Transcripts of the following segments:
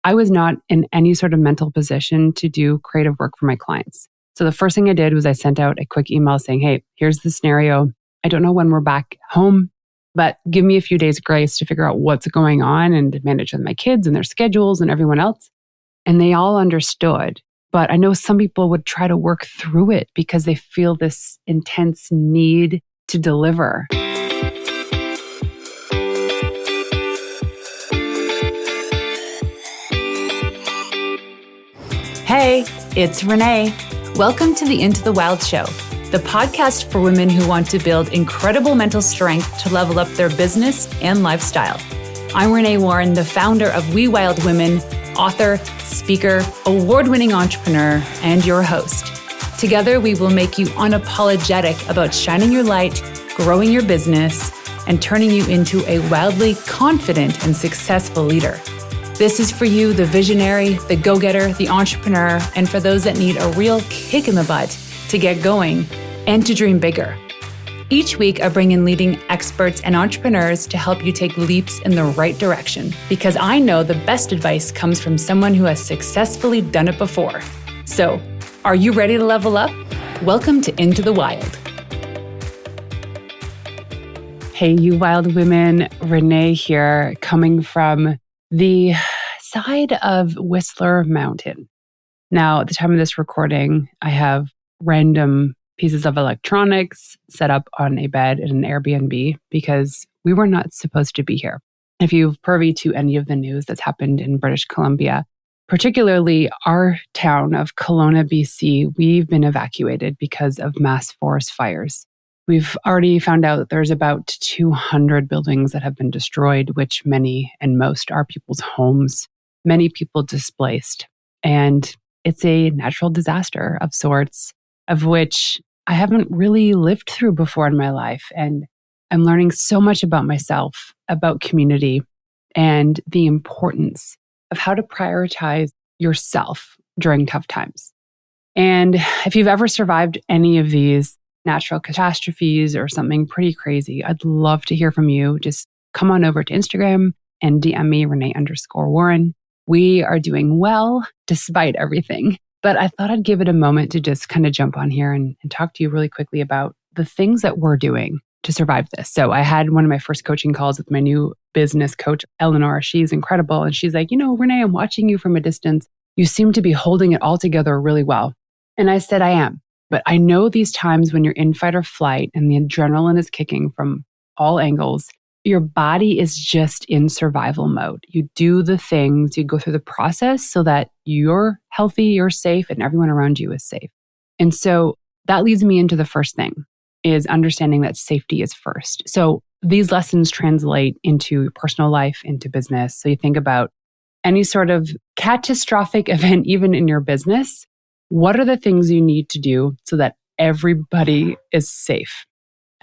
I was not in any sort of mental position to do creative work for my clients. So the first thing I did was I sent out a quick email saying, hey, here's the scenario. I don't know when we're back home, but give me a few days grace to figure out what's going on and to manage with my kids and their schedules and everyone else. And they all understood. But I know some people would try to work through it because they feel this intense need to deliver. Hey, it's Renee. Welcome to the Into the Wild Show, the podcast for women who want to build incredible mental strength to level up their business and lifestyle. I'm Renee Warren, the founder of We Wild Women, author, speaker, award-winning entrepreneur, and your host. Together, we will make you unapologetic about shining your light, growing your business, and turning you into a wildly confident and successful leader. This is for you, the visionary, the go-getter, the entrepreneur, and for those that need a real kick in the butt to get going and to dream bigger. Each week, I bring in leading experts and entrepreneurs to help you take leaps in the right direction, because I know the best advice comes from someone who has successfully done it before. So, are you ready to level up? Welcome to Into the Wild. Hey, you wild women, Renee here, coming from the side of Whistler Mountain. Now, at the time of this recording, I have random pieces of electronics set up on a bed in an Airbnb because we were not supposed to be here. If you've privy to any of the news that's happened in British Columbia, particularly our town of Kelowna, BC, we've been evacuated because of mass forest fires. We've already found out that there's about 200 buildings that have been destroyed, which many and most are people's homes, many people displaced. And it's a natural disaster of sorts, of which I haven't really lived through before in my life. And I'm learning so much about myself, about community, and the importance of how to prioritize yourself during tough times. And if you've ever survived any of these natural catastrophes or something pretty crazy, I'd love to hear from you. Just come on over to Instagram and DM me, Renee_Warren. We are doing well despite everything. But I thought I'd give it a moment to just kind of jump on here and talk to you really quickly about the things that we're doing to survive this. So I had one of my first coaching calls with my new business coach, Eleanor. She's incredible. And she's like, Renee, I'm watching you from a distance. You seem to be holding it all together really well. And I said, I am. But I know these times when you're in fight or flight and the adrenaline is kicking from all angles, your body is just in survival mode. You do the things, you go through the process so that you're healthy, you're safe, and everyone around you is safe. And so that leads me into the first thing, is understanding that safety is first. So these lessons translate into personal life, into business. So you think about any sort of catastrophic event, even in your business. What are the things you need to do so that everybody is safe?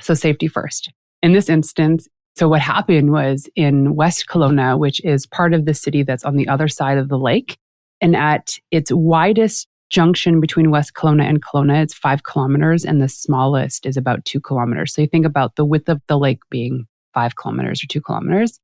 So safety first. In this instance, so what happened was in West Kelowna, which is part of the city that's on the other side of the lake, and at its widest junction between West Kelowna and Kelowna, it's 5 kilometers, and the smallest is about 2 kilometers. So you think about the width of the lake being 5 kilometers or 2 kilometers.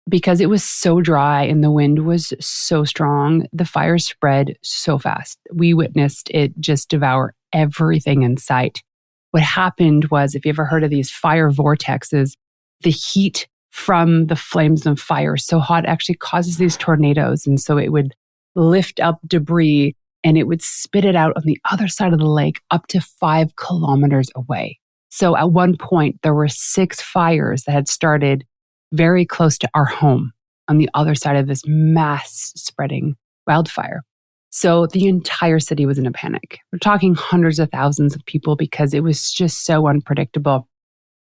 Because it was so dry and the wind was so strong, the fire spread so fast. We witnessed it just devour everything in sight. What happened was, if you ever heard of these fire vortexes, the heat from the flames of fire so hot actually causes these tornadoes. And so it would lift up debris and it would spit it out on the other side of the lake up to 5 kilometers away. So at one point, there were 6 fires that had started very close to our home on the other side of this mass spreading wildfire. So the entire city was in a panic. We're talking hundreds of thousands of people because it was just so unpredictable.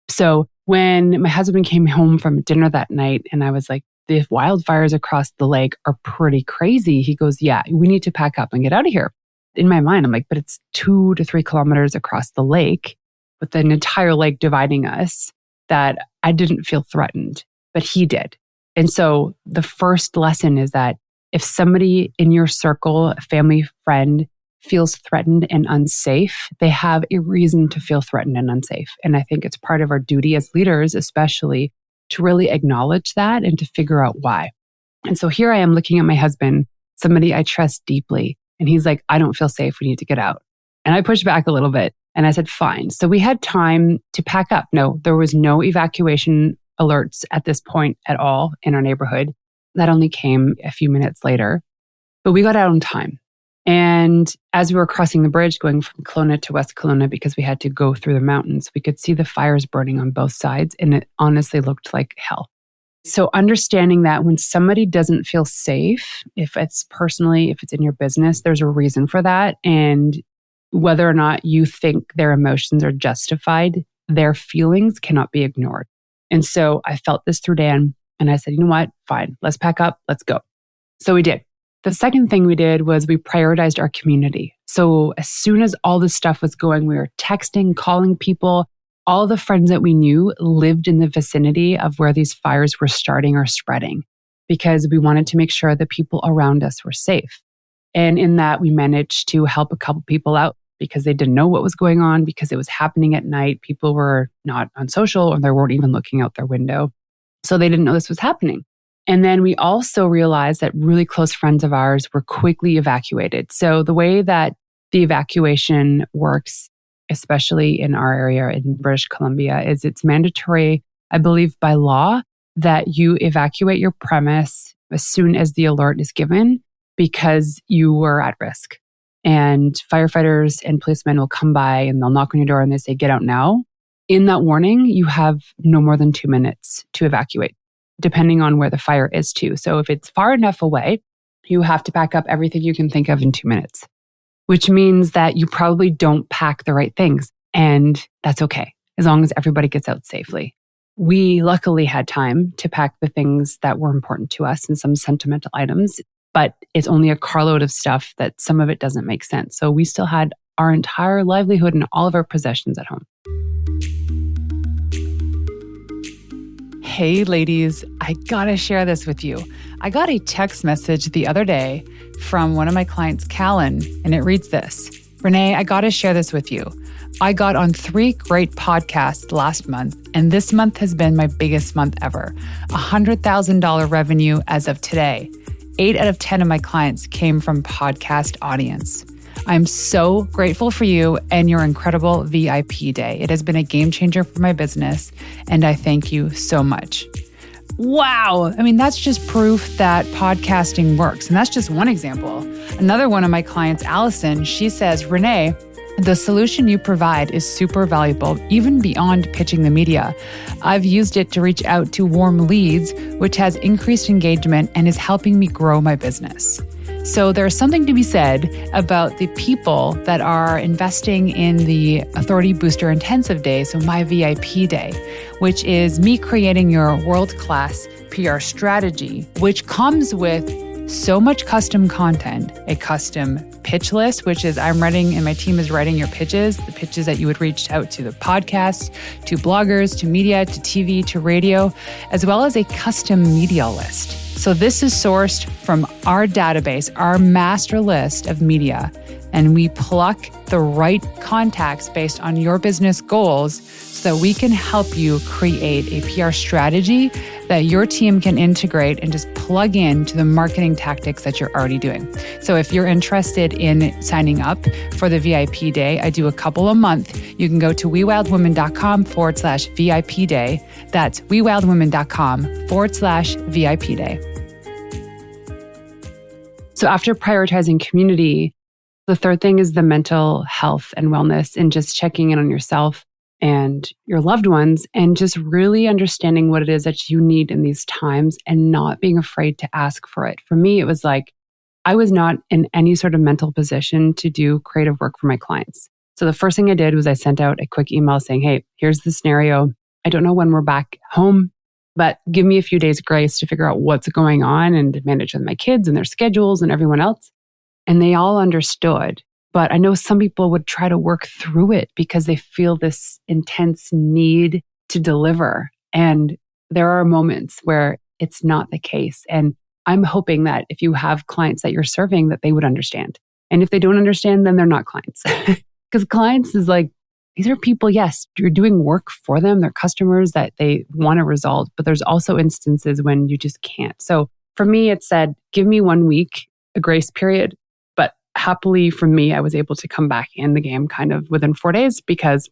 So when my husband came home from dinner that night and I was like, the wildfires across the lake are pretty crazy. He goes, yeah, we need to pack up and get out of here. In my mind, I'm like, but it's 2 to 3 kilometers across the lake with an entire lake dividing us, that I didn't feel threatened. But he did. And so the first lesson is that if somebody in your circle, a family, friend, feels threatened and unsafe, they have a reason to feel threatened and unsafe. And I think it's part of our duty as leaders, especially, to really acknowledge that and to figure out why. And so here I am looking at my husband somebody I trust deeply. And he's like, I don't feel safe. We need to get out. And I pushed back a little bit and I said, fine. So we had time to pack up. No, there was no evacuation alerts at this point at all in our neighborhood. That only came a few minutes later, but we got out on time. And as we were crossing the bridge going from Kelowna to West Kelowna, because we had to go through the mountains, we could see the fires burning on both sides. And it honestly looked like hell. So understanding that when somebody doesn't feel safe, if it's personally, if it's in your business, there's a reason for that. And whether or not you think their emotions are justified, their feelings cannot be ignored. And so I felt this through Dan and I said, you know what? Fine, let's pack up, let's go. So we did. The second thing we did was we prioritized our community. So as soon as all this stuff was going, we were texting, calling people. All the friends that we knew lived in the vicinity of where these fires were starting or spreading because we wanted to make sure the people around us were safe. And in that, we managed to help a couple people out because they didn't know what was going on because it was happening at night. People were not on social or they weren't even looking out their window. So they didn't know this was happening. And then we also realized that really close friends of ours were quickly evacuated. So the way that the evacuation works, especially in our area in British Columbia, is it's mandatory, I believe by law, that you evacuate your premise as soon as the alert is given because you were at risk. And firefighters and policemen will come by and they'll knock on your door and they say, get out now. In that warning, you have no more than 2 minutes to evacuate, depending on where the fire is too. So if it's far enough away, you have to pack up everything you can think of in 2 minutes, which means that you probably don't pack the right things. And that's okay, as long as everybody gets out safely. We luckily had time to pack the things that were important to us and some sentimental items, but it's only a carload of stuff that some of it doesn't make sense. So we still had our entire livelihood and all of our possessions at home. Hey ladies, I gotta share this with you. I got a text message the other day from one of my clients, Callan, and it reads this. Renee, I gotta share this with you. I got on 3 great podcasts last month, and this month has been my biggest month ever. $100,000 revenue as of today. 8 out of 10 of my clients came from podcast audience. I'm so grateful for you and your incredible VIP day. It has been a game changer for my business, and I thank you so much. Wow. I mean, that's just proof that podcasting works. And that's just one example. Another one of my clients, Allison, she says, Renee, the solution you provide is super valuable, even beyond pitching the media. I've used it to reach out to warm leads, which has increased engagement and is helping me grow my business. So there's something to be said about the people that are investing in the Authority Booster Intensive Day, so my VIP day, which is me creating your world-class PR strategy, which comes with so much custom content, a custom pitch list, which is I'm writing and my team is writing your pitches, the pitches that you would reach out to the podcast, to bloggers, to media, to TV, to radio, as well as a custom media list. So this is sourced from our database, our master list of media, and we pluck the right contacts based on your business goals so that we can help you create a PR strategy that your team can integrate and just plug in to the marketing tactics that you're already doing. So if you're interested in signing up for the VIP day, I do a couple a month. You can go to wewildwomen.com/VIP day. That's wewildwomen.com/VIP day. So after prioritizing community, the third thing is the mental health and wellness and just checking in on yourself and your loved ones and just really understanding what it is that you need in these times and not being afraid to ask for it. For me, it was like I was not in any sort of mental position to do creative work for my clients. So the first thing I did was I sent out a quick email saying, hey, here's the scenario. I don't know when we're back home, but give me a few days grace to figure out what's going on and to manage with my kids and their schedules and everyone else. And they all understood. But I know some people would try to work through it because they feel this intense need to deliver. And there are moments where it's not the case. And I'm hoping that if you have clients that you're serving, that they would understand. And if they don't understand, then they're not clients. Because clients is like, these are people, yes, you're doing work for them. They're customers that they want a result. But there's also instances when you just can't. So for me, it said, give me 1 week a grace period. But happily for me, I was able to come back in the game kind of within 4 days because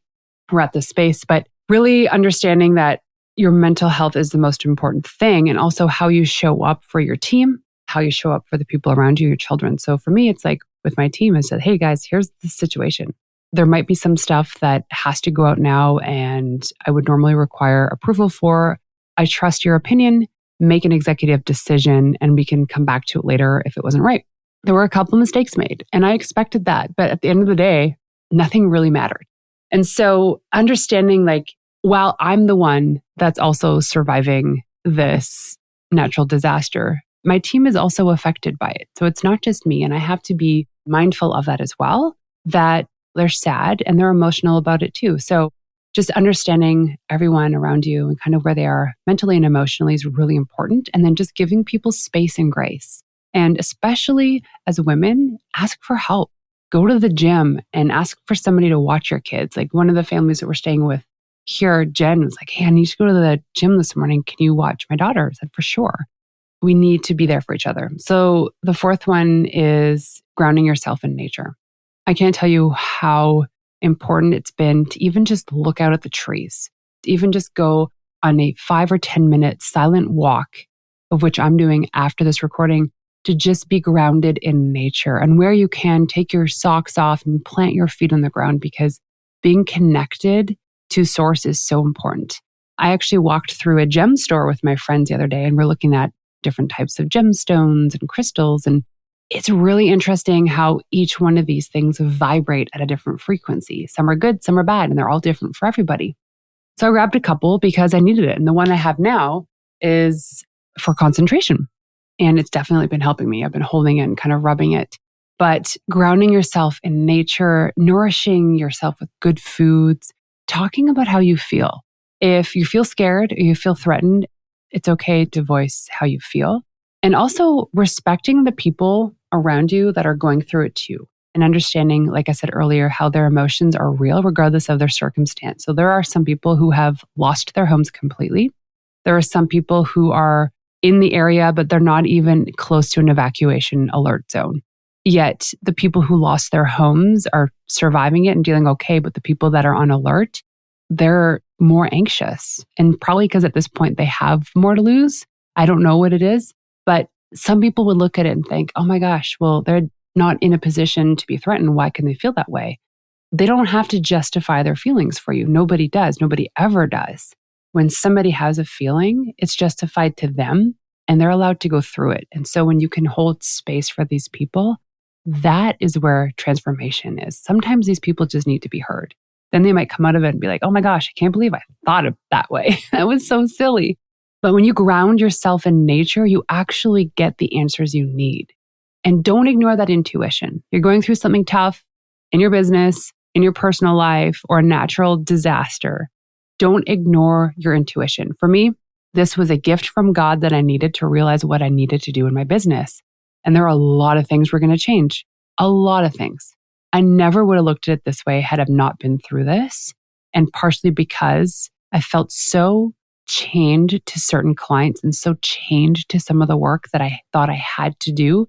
we're at this space. But really understanding that your mental health is the most important thing, and also how you show up for your team, how you show up for the people around you, your children. So for me, it's like with my team, I said, hey guys, here's the situation. There might be some stuff that has to go out now and I would normally require approval for. I trust your opinion, make an executive decision, and we can come back to it later if it wasn't right. There were a couple of mistakes made and I expected that. But at the end of the day, nothing really mattered. And so understanding like, while I'm the one that's also surviving this natural disaster, my team is also affected by it. So it's not just me. And I have to be mindful of that as well, that they're sad and they're emotional about it too. So just understanding everyone around you and kind of where they are mentally and emotionally is really important. And then just giving people space and grace. And especially as women, ask for help. Go to the gym and ask for somebody to watch your kids. Like one of the families that we're staying with here, Jen was like, hey, I need to go to the gym this morning. Can you watch my daughter? I said, for sure. We need to be there for each other. So the fourth one is grounding yourself in nature. I can't tell you how important it's been to even just look out at the trees, to even just go on a 5 or 10 minute silent walk, of which I'm doing after this recording, to just be grounded in nature. And where you can, take your socks off and plant your feet on the ground, because being connected to source is so important. I actually walked through a gem store with my friends the other day, and we're looking at different types of gemstones and crystals. And it's really interesting how each one of these things vibrate at a different frequency. Some are good, some are bad, and they're all different for everybody. So I grabbed a couple because I needed it. And the one I have now is for concentration. And it's definitely been helping me. I've been holding it and kind of rubbing it. But grounding yourself in nature, nourishing yourself with good foods, talking about how you feel. If you feel scared or you feel threatened, it's okay to voice how you feel. And also respecting the people around you that are going through it too. And understanding, like I said earlier, how their emotions are real regardless of their circumstance. So there are some people who have lost their homes completely. There are some people who are in the area, but they're not even close to an evacuation alert zone. Yet the people who lost their homes are surviving it and dealing okay. But the people that are on alert, they're more anxious. And probably because at this point they have more to lose. I don't know what it is, but some people would look at it and think, oh my gosh, well, they're not in a position to be threatened. Why can they feel that way? They don't have to justify their feelings for you. Nobody does. Nobody ever does. When somebody has a feeling, it's justified to them and they're allowed to go through it. And so when you can hold space for these people, that is where transformation is. Sometimes these people just need to be heard. Then they might come out of it and be like, oh my gosh, I can't believe I thought of that way. That was so silly. But when you ground yourself in nature, you actually get the answers you need. And don't ignore that intuition. You're going through something tough in your business, in your personal life, or a natural disaster. Don't ignore your intuition. For me, this was a gift from God that I needed to realize what I needed to do in my business. And there are a lot of things we're going to change. A lot of things. I never would have looked at it this way had I not been through this. And partially because I felt so chained to certain clients and so chained to some of the work that I thought I had to do,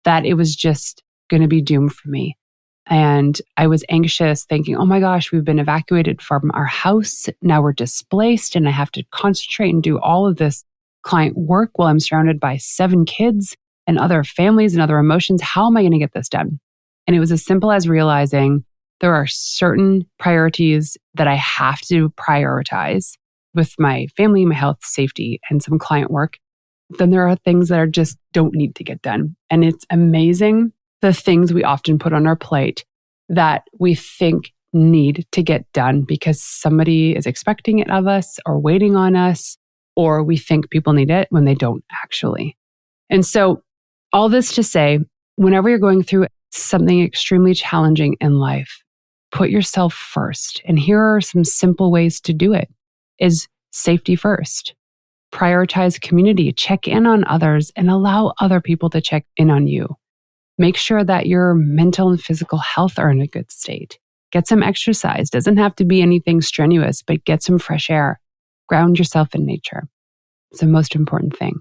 that it was just going to be doomed for me. And I was anxious thinking, oh my gosh, we've been evacuated from our house. Now we're displaced and I have to concentrate and do all of this client work while I'm surrounded by 7 kids and other families and other emotions. How am I going to get this done? And it was as simple as realizing there are certain priorities that I have to prioritize with my family, my health, safety, and some client work. Then there are things that are just don't need to get done. And it's amazing the things we often put on our plate that we think need to get done because somebody is expecting it of us or waiting on us, or we think people need it when they don't actually. And so all this to say, whenever you're going through something extremely challenging in life, put yourself first. And here are some simple ways to do it: is safety first. Prioritize community, check in on others, and allow other people to check in on you. Make sure that your mental and physical health are in a good state. Get some exercise. Doesn't have to be anything strenuous, but get some fresh air. Ground yourself in nature. It's the most important thing.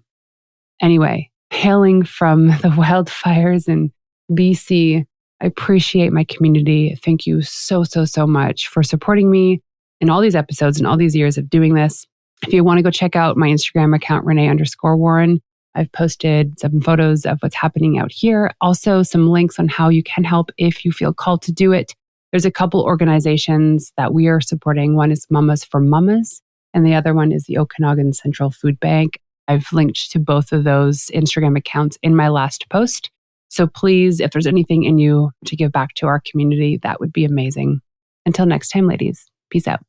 Anyway, hailing from the wildfires in BC. I appreciate my community. Thank you so, so, so much for supporting me in all these episodes and all these years of doing this. If you want to go check out my Instagram account, Renee_Warren, I've posted some photos of what's happening out here. Also, some links on how you can help if you feel called to do it. There's a couple organizations that we are supporting. One is Mamas for Mamas, and the other one is the Okanagan Central Food Bank. I've linked to both of those Instagram accounts in my last post. So please, if there's anything in you to give back to our community, that would be amazing. Until next time, ladies, peace out.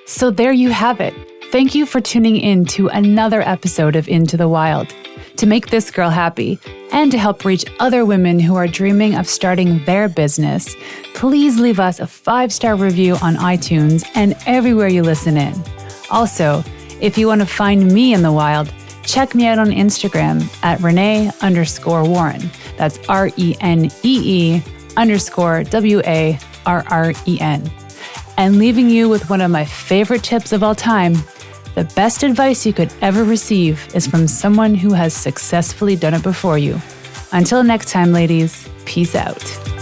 So there you have it. Thank you for tuning in to another episode of Into the Wild. To make this girl happy and to help reach other women who are dreaming of starting their business, please leave us a 5-star review on iTunes and everywhere you listen in. Also, if you want to find me in the wild, check me out on Instagram at Renee_Warren. That's RENEE_WARREN. And leaving you with one of my favorite tips of all time: the best advice you could ever receive is from someone who has successfully done it before you. Until next time, ladies, peace out.